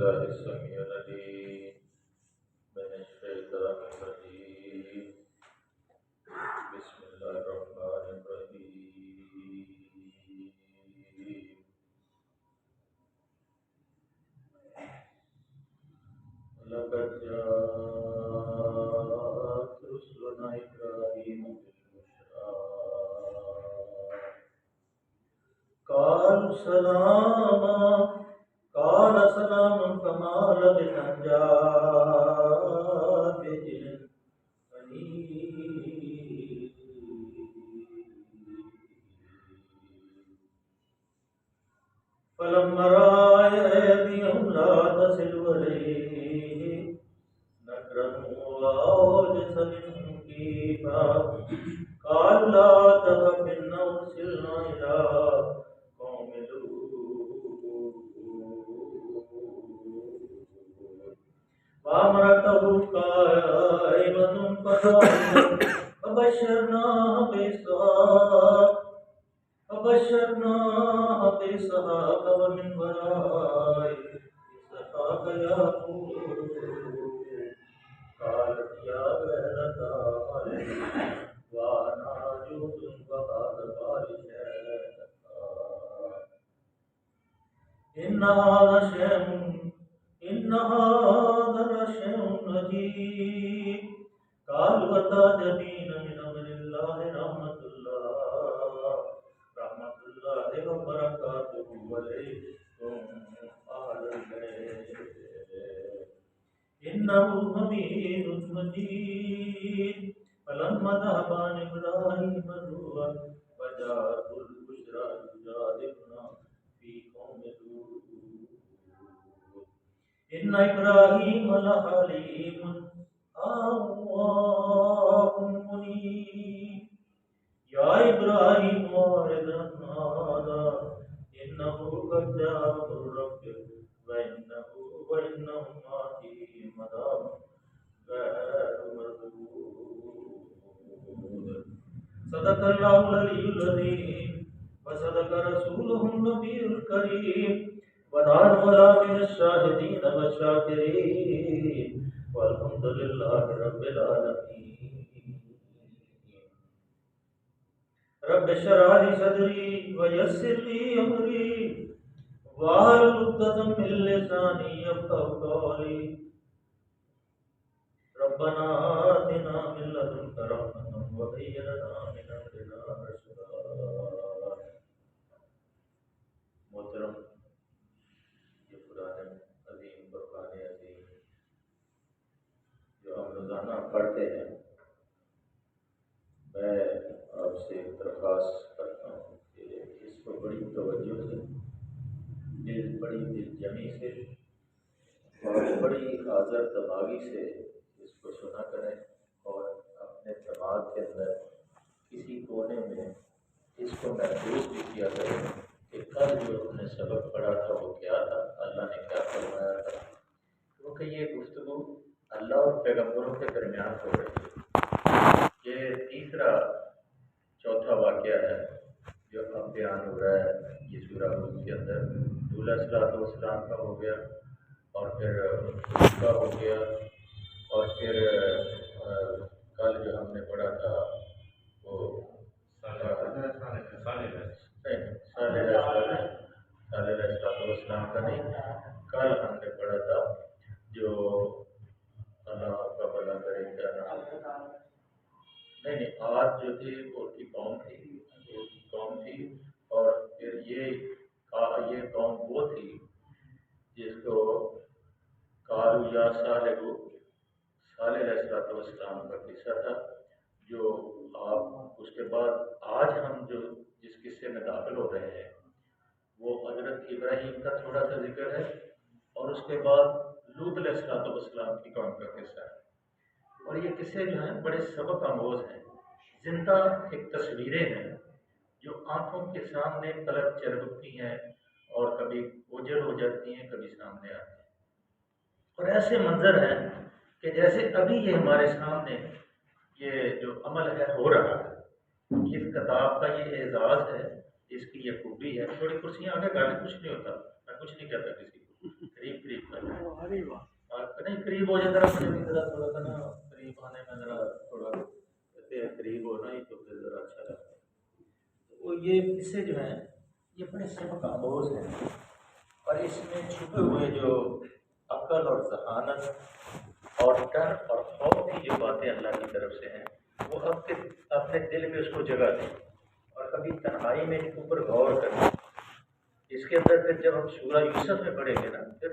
بالله السميع العليم من الشيطان الرجيم بسم الله الرحمن الرحيم لقد جاءت رسلنا إبراهيم بالبشرى قالوا سلاما قال سلام فما لبث أن جاء بعجل حنيذ فلما رأى أيديهم لا تصل إليه نكروا وأوجس منهم خيفة قالوا لا تخف إنا أرسلنا إلى قوم لوط وامرأته قائمة فضحكت فبشرناها بإسحاق ومن وراء إسحاق يعقوب قالت يا ويلتى وأنا عجوز وهذا بالي شيخا إن هذا لشيء عجيب قالوا وتعجبين من أمر الله رحمة الله وبركاته عليكم أهل البيت إنه حميد مجيد فلما ذهب عن إبراهيم الروح وجاءته البشرى يجادلنا في قوم لوط إن إبراهيم لحليم أواه منيب يا إبراهيم أعرض عن هذا إنه قد جاء أمر ربك وإنهم آتيهم عذاب غير مردود صدق الله العلي العظيم وصدق رسوله النبي الكريم ونحن على من الشاهدين والشاكرين والحمد لله رب العالمين رب اشرح لي صدري ويسر لي امري واحلل عقدة من لساني يفقهوا قولي ربنا آتنا من لدنك رحمة وهيئ لنا من أمرنا رشدا محترم یہ قرآن عظیم فرقان عظیم جو ہم روزانہ پڑھتے ہیں، میں آپ سے درخواست کرتا ہوں کہ اس کو بڑی توجہ سے، بڑی دل جمی سے اور بڑی حاضر دماغی سے اس کو سنا کریں اور اپنے دماغ کے اندر کسی کونے میں اس کو محفوظ بھی کیا کریں کہ کل جو ہم نے سبق پڑھا تھا وہ کیا تھا، اللہ نے کیا فرمایا تھا، کیونکہ یہ گفتگو اللہ اور پیغمبروں کے درمیان ہو رہی ہے۔ یہ تیسرا چوتھا واقعہ ہے جو اب بیان ہو رہا ہے یہ سورہ ہود کے اندر۔ علیہ الصلوۃ والسلام کا ہو گیا، اور پھر اس کا ہو گیا، اور پھر کل جو ہم نے پڑھا تھا وہ صالح علیہ السلام کا نہیں، کل ہم نے پڑھا تھا جو اللہ کا بھلا کرے کیا نام نہیں آج جو تھی وہ کی قوم تھی، اور پھر یہ قوم وہ تھی جس کو قالوا یا صالح علیہ السلام کا قصہ تھا، جو آپ اس کے بعد آج ہم جو جس قصے میں داخل ہو رہے ہیں وہ حضرت ابراہیم کا تھوڑا سا ذکر ہے، اور اس کے بعد لوط علیہ السلام کی قوم کا قصہ ہے۔ اور یہ قصے جو ہیں بڑے سبق آموز ہیں، زندہ ایک تصویریں ہیں جو آنکھوں کے سامنے پلک چربکتی ہیں اور کبھی اوجھل ہو جاتی ہیں، کبھی سامنے آتی ہیں، اور ایسے منظر ہیں کہ جیسے ابھی یہ ہمارے سامنے یہ جو عمل ہے ہو رہا ہے۔ اس کتاب کا یہ اعزاز ہے، اس کی یہ خوبی ہے۔ تھوڑی کرسیاں آگے گاڑی کچھ نہیں ہوتا، میں کچھ نہیں کہتا کسی کو، قریب قریب کر رہے ہیں اور نہیں قریب ہو جائے ذرا مجھے بھی ذرا تھوڑا سا نا قریب آنے میں ذرا تھوڑا کہتے ہیں قریب ہونا ہی تو پھر ذرا اچھا لگتا ہے. وہ یہ قصے جو ہیں یہ بڑے سبق آموز ہیں اور اس میں چھپے ہوئے جو عقل اور ذہانت اور ڈر اور خوف کی جو باتیں اللہ کی طرف سے ہیں وہ اپنے دل میں اس کو جگہ دیں اور کبھی تنہائی میں اس کے اوپر غور کریں. اس کے اندر پھر جب ہم سورہ یوسف میں پڑھیں گے نا پھر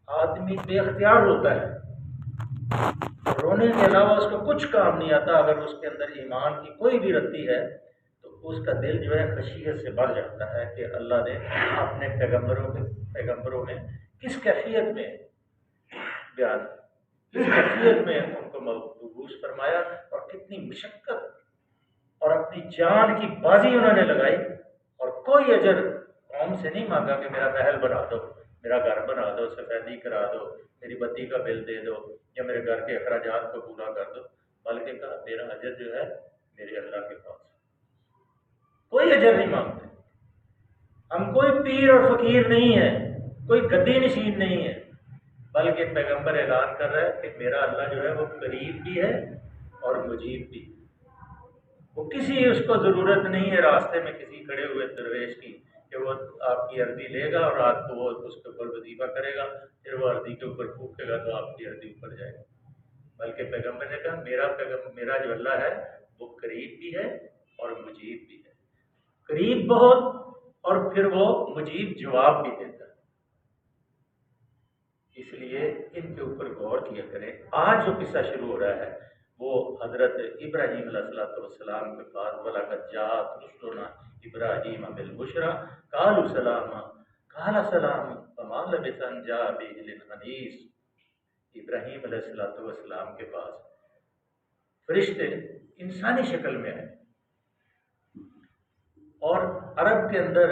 آدمی بے اختیار ہوتا ہے، رونے کے علاوہ اس کو کچھ کام نہیں آتا. اگر اس کے اندر ایمان کی کوئی بھی رتی ہے تو اس کا دل جو ہے خشیت سے بھر جاتا ہے کہ اللہ نے اپنے پیغمبروں میں کس کیفیت میں بیان، کس کیفیت میں ان کو مبعوث فرمایا اور کتنی مشقت اور اپنی جان کی بازی انہوں نے لگائی اور کوئی اجر قوم سے نہیں مانگا کہ میرا محل بنا دو، میرا گھر بنا دو، سفیدی کرا دو، میری بتی کا بل دے دو یا میرے گھر کے اخراجات کو پورا کر دو، بلکہ کہا میرا اجر جو ہے میرے اللہ کے پاس. کوئی اجر نہیں مانگتے. ہم کوئی پیر اور فقیر نہیں ہے، کوئی گدی نشین نہیں ہے، بلکہ پیغمبر اعلان کر رہا ہے کہ میرا اللہ جو ہے وہ قریب بھی ہے اور مجیب بھی. وہ کسی اس کو ضرورت نہیں ہے راستے میں کسی کھڑے ہوئے درویش کی کہ وہ آپ کی عرضی لے گا اور آپ کو وہ اس کے اوپر وظیفہ کرے گا، پھر وہ عرضی کے اوپر پھونکے گا تو آپ کی عرضی اوپر جائے گا. بلکہ پیغمبر نے کہا میرا جو اللہ ہے وہ قریب بھی ہے اور مجیب بھی ہے. قریب بہت اور پھر وہ مجیب جواب بھی دیتا ہے. اس لیے ان کے اوپر غور کیا کریں. آج جو قصہ شروع ہو رہا ہے وہ حضرت ابراہیم علیہ السلام کے بعد وَلَقَدْ جَاءَتْ رُسُلُنَا إِبْرَاهِيمَ بِالْبُشْرَىٰ قَالُوا سَلَامًا قَالَ سَلَامٌ فَمَا لَبِثَ أَن جَاءَ بِعِجْلٍ حَنِيذٍ. ابراہیم علیہ السلام کے پاس فرشتے انسانی شکل میں آئے اور عرب کے اندر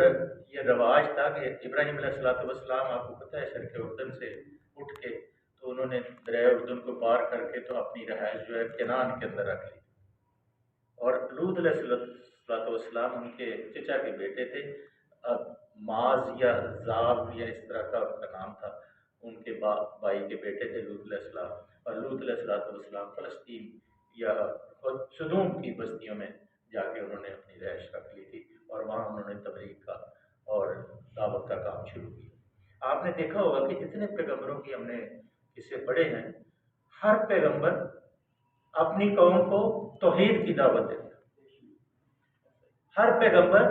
یہ رواج تھا کہ ابراہیم علیہ السلام آپ کو پتہ ہے شرق اردن سے اٹھ کے تو انہوں نے دریائے اردن کو پار کر کے تو اپنی رہائش جو ہے کنان کے اندر رکھ لی. اور لوط علیہ السلام ان کے چچا کے بیٹے تھے. اب معاذ یا زاب یا اس طرح کا ان کا نام تھا. ان کے بھائی کے بیٹے تھے لوط علیہ السلام اور لوط علیہ السلام فلسطین یا سدوم کی بستیوں میں جا کے انہوں نے اپنی رہائش رکھ لی تھی اور وہاں انہوں نے تبلیغ کا اور دعوت کا کام شروع کیا. آپ نے دیکھا ہوگا کہ جتنے پیغمبروں کی ہم نے قصے پڑھے ہیں ہر پیغمبر اپنی قوم کو توحید کی دعوت دیتا ہے. ہر پیغمبر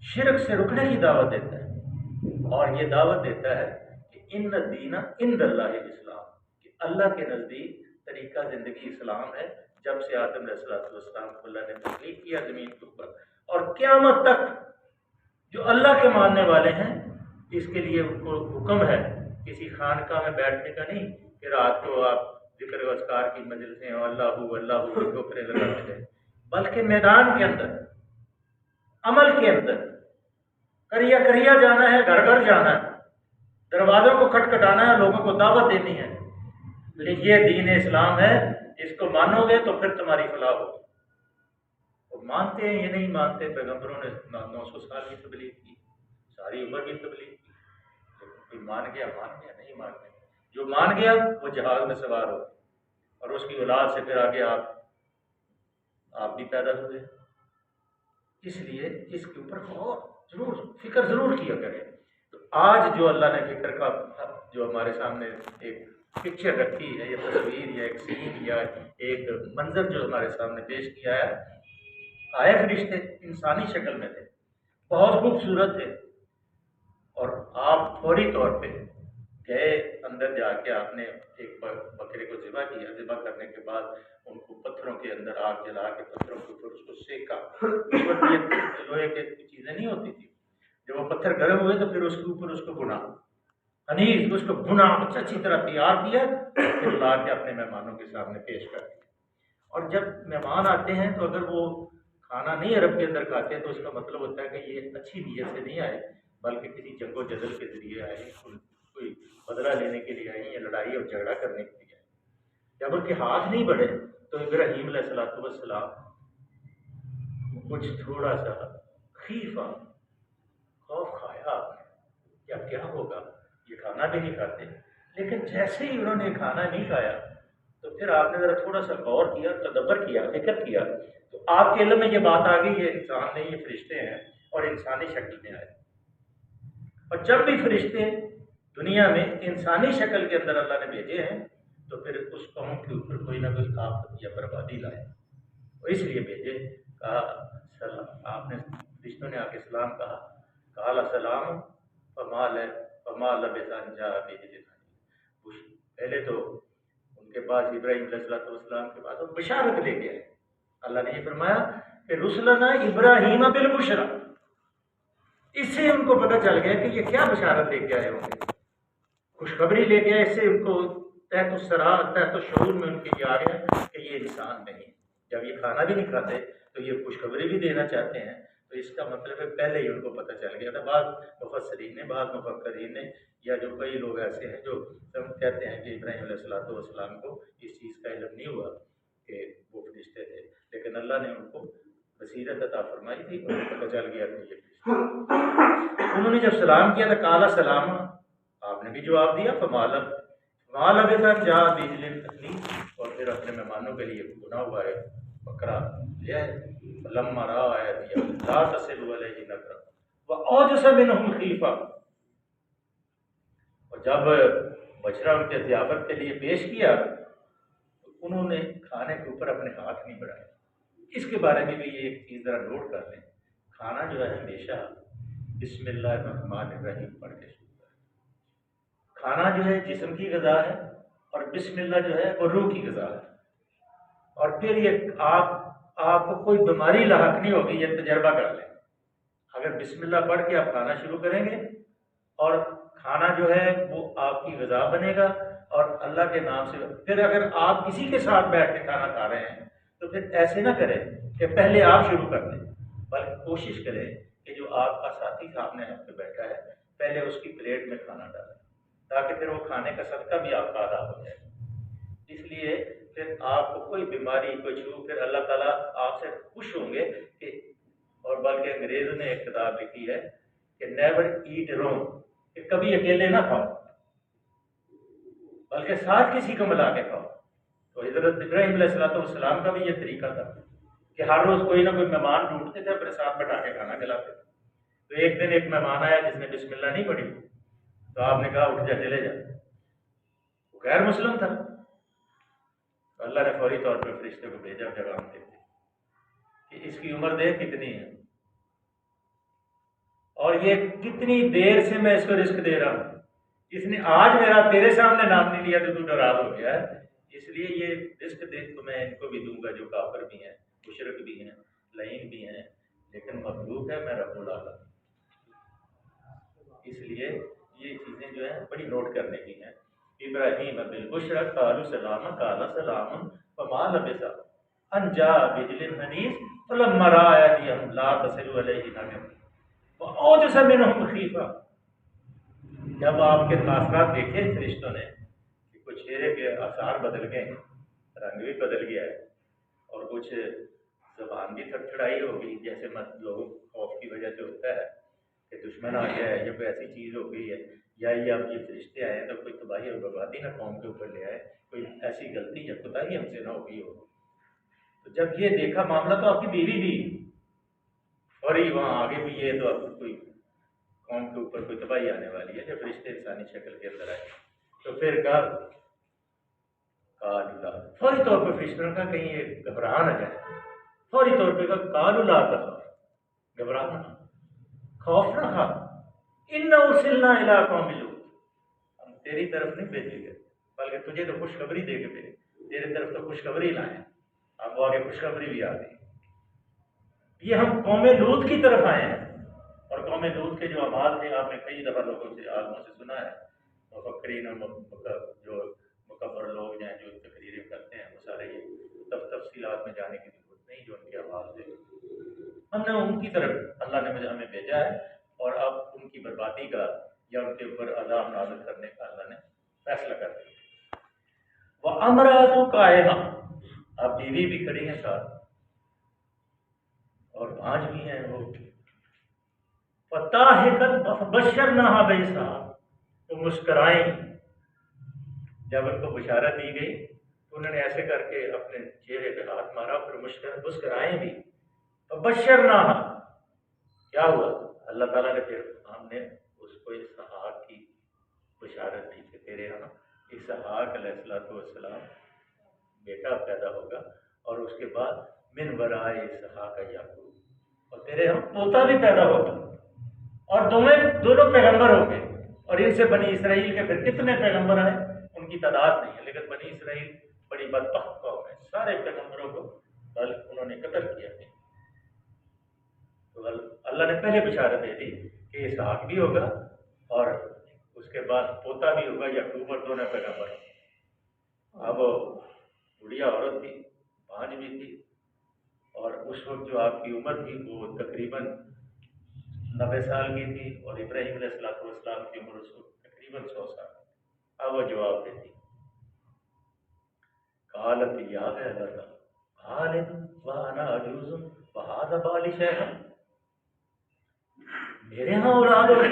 شرک سے رکنے کی دعوت دیتا ہے اور یہ دعوت دیتا ہے کہ ان الدین عند اللہ الاسلام، کہ اللہ کے نزدیک طریقہ زندگی اسلام ہے. جب سے آدم علیہ السلام کو اللہ نے تخلیق کیا زمین کے اوپر اور قیامت تک جو اللہ کے ماننے والے ہیں اس کے لیے ان کو حکم ہے کسی خانقاہ میں بیٹھنے کا نہیں کہ رات کو آپ ذکر و اذکار کی مجلسیں اللہ کی ٹوکرے لگاتے رہیں، بلکہ میدان کے اندر عمل کے اندر کریا کریا جانا ہے، گھر گھر جانا ہے، دروازوں کو کھٹکھٹانا ہے، لوگوں کو دعوت دینی ہے. یہ دین اسلام ہے، اس کو مانو گے تو پھر تمہاری فلاح ہوگی. وہ مانتے ہیں یہ نہیں مانتے. پیغمبروں نے 900 سال کی تبلیغ کی، ساری عمر کی تبلیغ کی، لیکن کوئی مان گیا نہیں مان گیا. جو مان گیا وہ جہاز میں سوار ہو اور اس کی اولاد سے پھر آگے آپ بھی پیدا ہوئے. اس لیے اس کے اوپر غور فکر ضرور کیا کریں. تو آج جو اللہ نے فکر کا جو ہمارے سامنے ایک پکچر رکھی ہے یا تصویر یا ایک سین یا ایک منظر جو ہمارے سامنے پیش کیا ہے، آئے فرشتے انسانی شکل میں تھے، بہت خوبصورت تھے اور آپ فوری طور پہ گئے اندر جا کے آپ نے ایک بکرے کو ذبح کیا. ذبح کرنے کے بعد ان کو پتھروں کے اندر آگ جلا کے پتھروں کے اوپر اس کو سیکا. اس وقت یہ لوہے کی چیزیں نہیں ہوتی تھی. جب وہ پتھر گرم ہوئے تو پھر اس کے اوپر اس کو بھنا حنیذ، اس کو بھنا اچھی طرح تیار کیا، پھر لا کے اپنے مہمانوں کے سامنے پیش کر دیا. اور جب مہمان آتے ہیں تو اگر وہ کھانا نہیں عرب کے اندر کھاتے ہیں تو اس کا مطلب ہوتا ہے کہ یہ اچھی نیت سے نہیں آئے بلکہ کسی جنگ و جدل کے ذریعے آئے، کوئی بدلہ لینے کے لیے آئے یا لڑائی اور جھگڑا کرنے کے لیے آئے. جب ان کے ہاتھ نہیں بڑھے تو ابراہیم علیہ السلام کچھ تھوڑا سا خیفہ خوف کھایا آپ نے کیا ہوگا. یہ کھانا بھی نہیں کھاتے، لیکن جیسے ہی انہوں نے کھانا نہیں کھایا تو پھر آپ نے ذرا تھوڑا سا غور کیا، تدبر کیا، فکر کیا، تو آپ کے علم میں یہ بات آ گئی یہ انسان نہیں، یہ فرشتے ہیں اور انسانی شکل میں آئے۔ اور جب بھی فرشتے دنیا میں انسانی شکل کے اندر اللہ نے بھیجے ہیں تو پھر اس قوم کے اوپر کوئی نہ کوئی آفت یا بربادی لائے، اور اس لیے بھیجے۔ کہا سلام، آپ نے فرشتوں نے آ کے سلام کہا، قال سلام فما لبث ان جاء بعجل حنیذ۔ پہلے تو ان کے پاس ابراہیم علیہ السلام کے پاس وہ بشارت لے کے آئے۔ اللہ نے یہ فرمایا کہ رسلنا ابراہیم بالبشرا، اس سے ان کو پتہ چل گیا کہ یہ کیا بشارت لے کے آئے ہوں گے، خوشخبری لے کے آئے۔ اس سے ان کو تحت السرار، تحت الشعور میں ان کے یہ آ گیا کہ یہ انسان نہیں۔ جب یہ کھانا بھی نہیں کھاتے تو یہ خوشخبری بھی دینا چاہتے ہیں، تو اس کا مطلب ہے پہلے ہی ان کو پتہ چل گیا تھا۔ بعض مفسرین نے، بعض مفکرین نے، یا جو کئی لوگ ایسے ہیں جو کہتے ہیں کہ ابراہیم علیہ السلام کو اس چیز کا علم نہیں ہوا کہ وہ فرشتے تھے، لیکن اللہ نے ان کو بصیرت عطا فرمائی تھی، اور پتہ چل گیا کہ یہ فرشتے۔ انہوں نے جب سلام کیا تو قال سلام، آپ نے بھی جواب دیا، فما لبث ان جاء بعجل حنیذ، اور پھر اپنے مہمانوں کے لیے بنا ہوا ہے بکرا لے آئے۔ فلما رأى أيديهم لا تصل إليه نكرا وأوجس منهم خيفة، اور جب بچڑا ان کے ضیافت کے لیے پیش کیا تو انہوں نے کھانے کے اوپر اپنے ہاتھ نہیں بڑھائے۔ اس کے بارے میں بھی یہ ایک چیز ذرا نوٹ کر لیں، کھانا جو ہے ہمیشہ بسم اللہ الرحمن الرحیم پڑھ کے شروع کریں۔ کھانا جو ہے جسم کی غذا ہے، اور بسم اللہ جو ہے وہ روح کی غذا ہے، اور پھر یہ آپ کو کوئی بیماری لاحق نہیں ہوگی، یہ تجربہ کر لیں۔ اگر بسم اللہ پڑھ کے آپ کھانا شروع کریں گے اور کھانا جو ہے وہ آپ کی غذا بنے گا، اور اللہ کے نام سے پھر اگر آپ کسی کے ساتھ بیٹھ کے کھانا کھا رہے ہیں تو پھر ایسے نہ کریں کہ پہلے آپ شروع کر دیں، بلکہ کوشش کریں کہ جو آپ کا ساتھی سامنے آپ پہ بیٹھا ہے پہلے اس کی پلیٹ میں کھانا ڈالیں، تاکہ پھر وہ کھانے کا صدقہ بھی آپ کا ادا ہو جائے۔ اس لیے پھر آپ کو کوئی بیماری، کوئی چھو، پھر اللہ تعالیٰ آپ سے خوش ہوں گے کہ، اور بلکہ انگریز نے ایک کتاب لکھی ہے کہ نیور ایٹ رونگ، کہ کبھی اکیلے نہ کھاؤ بلکہ ساتھ کسی کو ملا کے کھاؤ۔ تو حضرت ابراہیم علیہ السلام کا بھی یہ طریقہ تھا کہ ہر روز کوئی نہ کوئی مہمان ڈھونڈتے تھے، اپنے ساتھ بٹھا کے کھانا کھلاتے تھے۔ تو ایک دن ایک مہمان آیا جس نے بسم اللہ نہیں پڑھی، تو آپ نے کہا اٹھ جا، چلے جا، وہ غیر مسلم تھا۔ تو اللہ نے فوری طور پر فرشتے کو بھیجا پیغام دے کے کہ اس کی عمر دیکھ کتنی ہے، اور یہ کتنی دیر سے میں اس کو رزق دے رہا ہوں، اس نے آج میرا تیرے سامنے نام نہیں لیا تو تو ناراض ہو گیا ہے، اس لیے یہ رزق دیکھ تو میں ان کو بھی دوں گا جو کافر بھی ہیں، مشرک بھی ہیں، لعین بھی ہیں، لیکن مخلوق ہے میں رب العالمین۔ اس لیے یہ چیزیں جو ہیں بڑی نوٹ کرنے کی ہیں۔ ابراہیم بالبشرا قالوا سلاما قال سلام فما لبث ان جاء بعجل حنیذ فلما رأى أيديهم لا تصل إليه نكرا وأوجس منهم خیفة۔ جب آپ کے تاثرات دیکھے فرشتوں نے کہ کچھ چہرے کے آثار بدل گئے، رنگ بھی بدل گیا ہے، اور کچھ زبان بھی تھڑتھڑائی ہو گئی، جیسے لوگوں خوف کی وجہ سے ہوتا ہے کہ دشمن آ گیا ہے یا کوئی ایسی چیز ہو گئی ہے، یا یہ اب یہ فرشتے آئے ہیں تو کوئی تباہی اور بربادی نہ قوم کے اوپر لے آئے، کوئی ایسی غلطی یا کوتاہی ہم سے نہ ہو گئی ہو۔ تو جب یہ دیکھا معاملہ، تو آپ کی بیوی بھی اور ہی وہاں آگے بھی، یہ تو اب کوئی قوم کے اوپر کوئی تباہی آنے والی ہے جب فرشتے انسانی شکل کے اندر آئے۔ تو پھر فوری طور پہ فرشتوں نے کہا کہیں یہ گھبرا نہ جائے، فوری طور پہ کہا قالوا لا تخف، گھبرا نہ، خوف نہ کھا، انا ارسلنا الی قوم لوط، ہم تیری طرف نہیں بھیجے گئے بلکہ تجھے تو خوشخبری دے کے بھیجے، تیرے طرف تو خوشخبری لائیں، اب وہ آگے خوشخبری بھی آ گئی۔ یہ ہم قوم لوط کی طرف آئے ہیں، اور قوم لوط کے جو اعمال تھے آپ نے کئی دفعہ لوگوں سے، عالموں سے سنا ہے، مفکرین اور جو مکبر لوگ ہیں جو تقریریں کرتے ہیں، وہ سارے یہ تفصیلات میں جانے کی ضرورت نہیں جو ان کے اعمال تھے۔ ہم نے ان کی طرف اللہ نے ہمیں بھیجا ہے، اور اب ان کی بربادی کا یا ان کے اوپر عذاب نازل کرنے کا اللہ نے فیصلہ کر دیا۔ وَامْرَأَتُهُ قَائِمَةٌ، اب بیوی بھی کھڑی ہیں ساتھ اور بھانج بھی ہیں وہ، فَضَاحِكَةٌ فَبَشَّرْنَاهَا بِإِسْحَاقَ، وہ مسکرائیں. جب ان کو بشارت دی گئی تو انہوں نے ایسے کر کے اپنے چہرے پہ ہاتھ مارا، پھر مسکرائیں بھی. فبشرناہا، کیا ہوا؟ اللہ تعالیٰ نے پھر ہم نے اس کو اسحاق کی بشارت دی کہ تیرے یہاں اسحاق علیہ السلام بیٹا پیدا ہوگا، اور اس کے بعد من ورائے اسحاق یعقوب، اور تیرے یہاں پوتا بھی پیدا ہوگا، اور دونوں پیغمبر ہوں گے. اور ان سے بنی اسرائیل کے پھر کتنے پیغمبر آئے ان کی تعداد نہیں ہے، لیکن بنی اسرائیل بڑی بدبخت قوم ہے، سارے پیغمبروں کو انہوں نے قتل کیا. تو اللہ نے پہلے بشارت دے دی کہ اسحاق بھی ہوگا اور اس کے بعد پوتا بھی ہوگا، یعقوب، اور دونوں پیغمبر. اب بڑھیا عورت تھی، بانجھ بھی تھی، اور اس وقت جو آپ کی عمر تھی وہ تقریباً 90 سال کی تھی، اور ابراہیم علیہ السلام کی عمر اس وقت تقریباً 100 سال. اب وہ جواب دیتی، قالت یا ویلتیٰ آلد وانا عجوز وہذا بالی شیخا، میرے ہاں اولاد ہو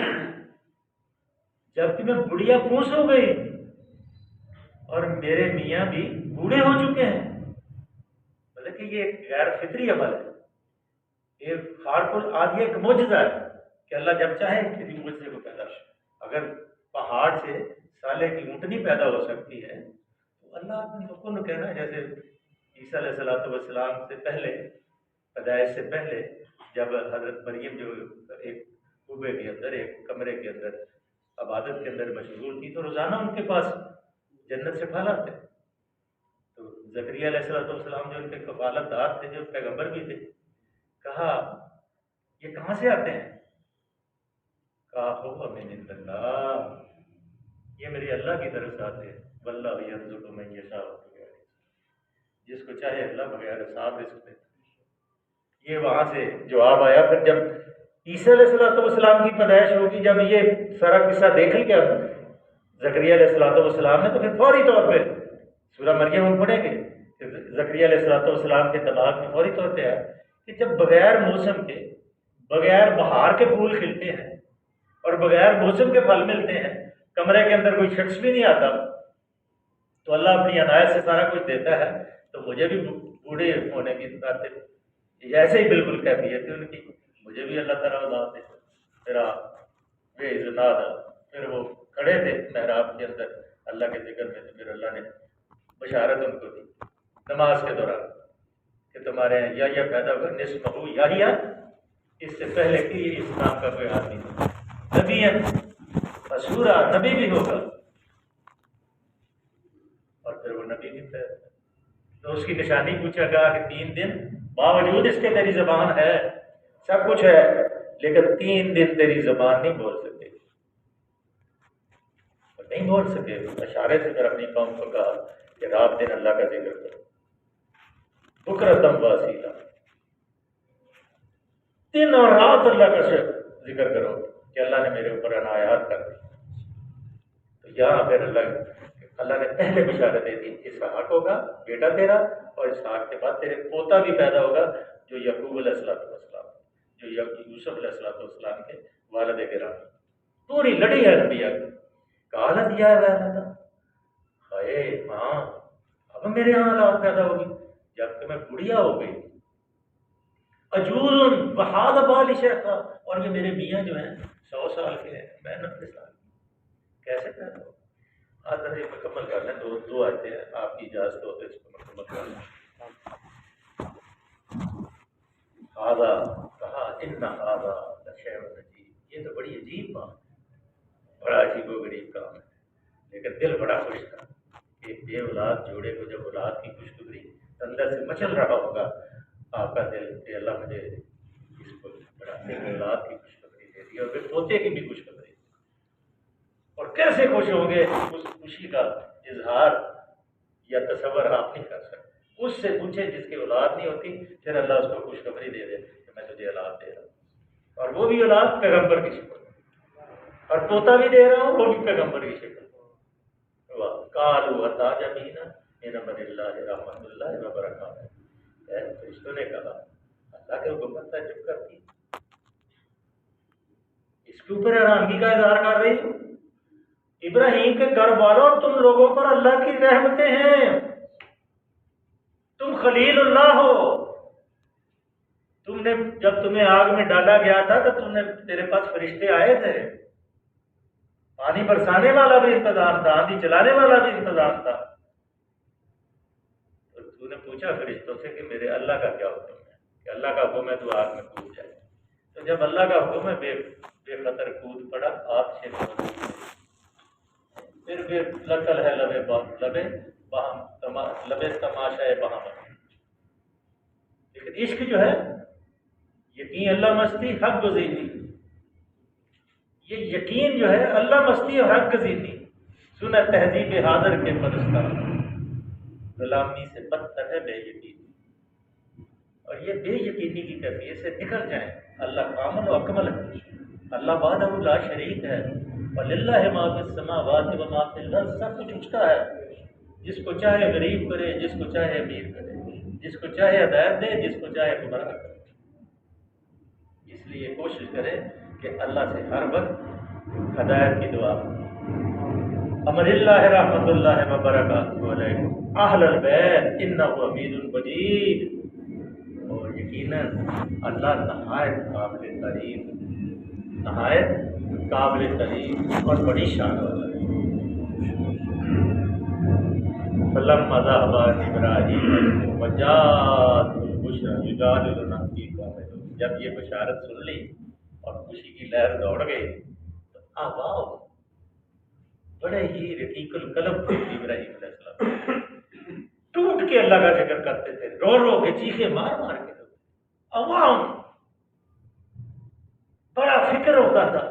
جبکہ میں بڑھیا پھوس ہو گئی اور میرے میاں بھی بوڑھے ہو چکے ہیں. مطلب کہ یہ ایک غیر فطری عمل ہے، یہ خارق العادیہ ایک معجزہ ہے کہ اللہ جب چاہے کسی معجزے کو پیدا کرے. اگر پہاڑ سے سالے کی اونٹنی پیدا ہو سکتی ہے تو اللہ اپنے حکم کہنا. جیسے عیسیٰ علیہ السلام سے پہلے، پیدائش سے پہلے، جب حضرت مریم جو ایک کوبے کے اندر، ایک کمرے کے اندر عبادت کے اندر مشغول تھی، تو روزانہ ان کے پاس جنت سے پھل آتے. تو زکریا علیہ السلام جو ان کے کفالت دار تھے، جو پیغمبر بھی تھے، کہا یہ کہاں سے آتے ہیں؟ کہا ہو من عند اللہ، یہ میرے اللہ کی طرف سے آتے ہیں. واللہ یرزق من یشاء بغیر حساب، جس کو چاہے اللہ بغیر حساب رزق دیتا. یہ وہاں سے جواب آیا. پھر جب عیسیٰ علیہ السلام کی پیدائش ہوگی، جب یہ سارا قصہ دیکھ لیا زکریا علیہ السلام نے، تو پھر فوری طور پہ سورہ مریم ہم پڑھیں گے کہ زکریا علیہ السلام کے دماغ میں فوری طور پہ آیا کہ جب بغیر موسم کے، بغیر بہار کے پھول کھلتے ہیں اور بغیر موسم کے پھل ملتے ہیں، کمرے کے اندر کوئی شخص بھی نہیں آتا، تو اللہ اپنی عنایت سے سارا کچھ دیتا ہے. تو مجھے بھی بوڑھے ہونے کی خاطر ایسے ہی بالکل کیفیت ہے ان کی، مجھے بھی اللہ تعالیٰ اولاد دے. پھر بے ازناد، پھر وہ کھڑے تھے محراب کے اندر اللہ کے ذکر میں، تو پھر اللہ نے بشارت ان کو دی نماز کے دوران کہ تمہارے یہاں یا پیدا ہوگا نصف ہو یا اس سے پہلے کہ یہ اسلام کا کوئی آدمی تھا، نبی ہے، مشہورہ نبی بھی ہوگا، اور پھر وہ نبی بھی تھا. تو اس کی نشانی پوچھا گیا کہ 3 دن باوجود اس کے تیری زبان ہے، سب کچھ ہے، لیکن 3 دن تیری زبان نہیں بول سکے، نہیں بول سکے. اشارے سے پھر اپنی قوم کو کہا کہ رات دن اللہ کا ذکر کرو، بکرتم واسیلا، دن اور رات اللہ کا ذکر کرو کہ اللہ نے میرے اوپر عنایات کر دی. تو یہاں پھر اللہ نے پہلے بشارت دے دی، اسحاق ہوگا بیٹا تیرا، اور اسحاق کے بعد تیرے پوتا بھی پیدا ہوگا جو یعقوب علیہ السلام، جو یوسف علیہ السلام کے والد گرامی. پوری لڑی ہے نبیہ کی. قالت یا ویلتیٰ، ہائے ماں، اب میرے یہاں اولاد پیدا ہوگی جب کہ میں بڑھیا ہو گئی، عجوز وہذا بالی شیخا، اور یہ میرے میاں جو ہیں 100 سال کے ہیں، میں 90 سال کی، کیسے پیدا ہو؟ آدھر یہ مکمل کر لیں، دو آیتیں ہیں، آپ کی اجازت ہو تو اس کو مکمل کر لیں. ہذا، کہا ان ہذا لشیء عجیب، یہ تو بڑی عجیب بات، بڑا عجیب و غریب کام ہے. لیکن دل بڑا خوش تھا کہ بے اولاد جوڑے کو جب اولاد کی خوشخبری اندر سے مچل رہا ہوگا آپ کا دل کہ اللہ مجھے اس کو بڑا اولاد کی خوشخبری دے دی اور پھر پوتے کی بھی خوشخبری. اور کیسے خوش ہوں گے، اس خوشی کا اظہار یا تصور آپ نہیں کر سکتے. اس سے پوچھے جس کی اولاد نہیں ہوتی، پھر اللہ اس کو خوشخبری دے دے کہ میں تجھے اولاد دے رہا ہوں، اور وہ بھی اولاد پیغمبر کی شکل، اور پوتا بھی دے رہا ہوں وہ بھی پیغمبر کی شکل. قالوا اتعجبین من امر اللہ رحمۃ اللہ وبرکاتہ، فرشتوں نے کہا اللہ کے حکم پر تعجب کرتی، اس کے اوپر حیرانگی کا اظہار کر رہی ہوں. ابراہیم کے گھر والوں تم لوگوں پر اللہ کی رحمتیں ہیں، تم خلیل اللہ ہو، تم نے جب تمہیں آگ میں ڈالا گیا تھا تو تیرے پاس فرشتے آئے تھے، پانی برسانے والا بھی انتظام تھا، آندھی چلانے والا بھی انتظام تھا، تو نے پوچھا فرشتوں سے کہ میرے اللہ کا کیا حکم ہے، کہ اللہ کا حکم ہے تو آگ میں کود جائے، تو جب اللہ کا حکم ہے بے خطر کود پڑا، آگ سے پھر بھی لکل ہے لبے تماشا ہے بہام، لیکن عشق جو ہے یقین اللہ مستی حق گزینی، یہ یقین جو ہے اللہ مستی اور حق گزینی، سنا تہذیب حاضر کے پرستار، غلامی سے بدتر ہے بے یقینی، اور یہ بے یقینی کی کیفیت سے نکل جائیں، اللہ کامل و اکمل ہے، اللہ وحدہ لا شریک ہے، وَلِلَّهِ مَا فِي السَّمَاوَاتِ وَمَا فِي الْأَرْضِ، سب کچھ اس کا ہے، جس کو چاہے غریب کرے، جس کو چاہے امیر کرے، جس کو چاہے ہدایت دے، جس کو چاہے گمراہ کرے، اس لیے کوشش کرے کہ اللہ سے ہر وقت ہدایت کی دعا، امر اللہ رحمۃ اللہ وبرکاتہ علیہ اہل البیت انہ حمید مجید، اور یقیناً اللہ نہایت قابل تعریف، نہایت قابل تعریف اور بڑی شان والا ہے۔ فلما ذهب ابراہیم وجاءته البشرى یجادلنا فی قوم، جب یہ بشارت سن لی اور خوشی کی لہر دوڑ گئی تو واو، بڑے ہی رقیق القلب تھے ابراہیم علیہ السلام، ٹوٹ کے اللہ کا ذکر کرتے تھے، رو رو کے چیخے مار مار کے، عوام بڑا فکر ہوتا تھا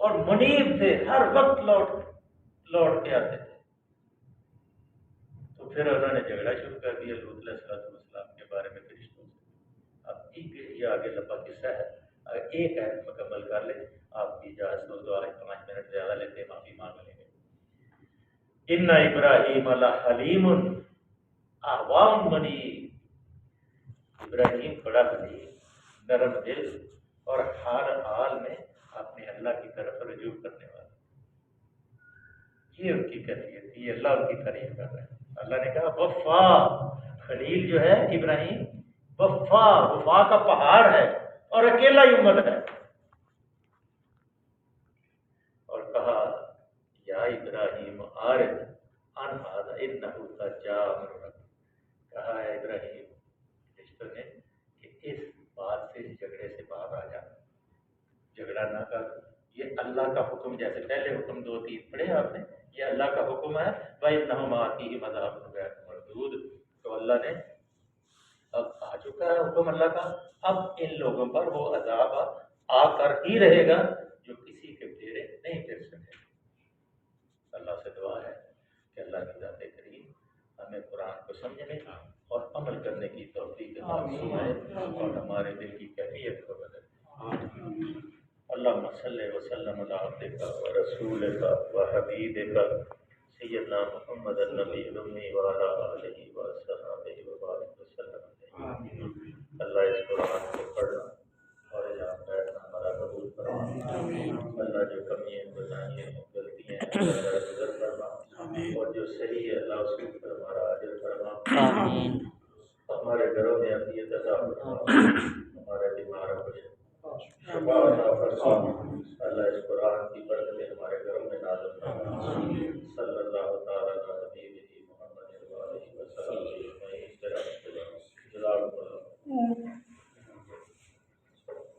اور منیب تھے، ہر وقت لوٹ کے آتے تھے، تو پھر انہوں نے جھگڑا شروع کر دیا لوط علیہ السلام کے بارے میں فرشتوں سے۔ اب یہ آگے لمبا قصہ ہے، اگر ایک ہے مکمل کر لیں، آپ کی اجازت ہو تو آج 5 منٹ زیادہ لیتے ہیں، معافی مانگ لیں گے۔ ان ابراہیم لحلیم احوام منیب، ابراہیم بڑا حلیم، نرم دل اور ہر حال میں اپنے اللہ کی طرف رجوع کرنے والا، یہ ان کی کیفیت تھی، یہ اللہ ان کی تعریف کر رہے ہیں۔ اللہ نے کہا وفا، خلیل جو ہے ابراہیم وفا کا پہاڑ ہے اور اکیلا ہی امت ہے، اور کہا یا ابراہیم عارض عن ھذا انہ قد جاء امر ربک، کہا ہے ابراہیم فرشتوں نے کہ اس بات سے، اس جھگڑے سے باہر آ جا، جھگڑا نہ کر، یہ اللہ کا حکم، جیسے پہلے حکم 2-3 پڑھے آپ نے، یہ اللہ کا حکم ہے، وَإِنَّهُمْ آتِيهِمْ عَذَابٌ غَيْرُ مَرْدُودٍ، تو اللہ نے اب آ چکا ہے حکم اللہ کا، اب ان لوگوں پر وہ عذاب آ کر ہی رہے گا جو کسی کے پھیرے نہیں پھر سکے۔ اللہ سے دعا ہے کہ اللہ کی ذات کریم ہمیں قرآن کو سمجھنے اور عمل کرنے کی توفیق عطا فرمائے اور ہمارے دل کی کیفیت کو بدلے۔ اللہم صلی وسلم علی عبدک و رسولک و حبیبک سیدنا محمد النبی الامی وعلی آلہ وصحبہ وبارک وسلم۔ اللہ اس قرآن کو پڑھنا اور یہاں بیٹھنا ہمارا قبول فرما، اللہ جو کمیاں گناہیں غلطیاں ہیں اللہ درگزر فرما، اور جو صحیح ہے اللہ اس کے اوپر ہمارا اجر فرما، ہمارے گھروں میں عافیت عطا فرما، ہمارے بیماروں کو شفا عطا فرما، اللہ اس قرآن کی برکتیں ہمارے گھروں میں نازل فرما، صلی اللہ تعالی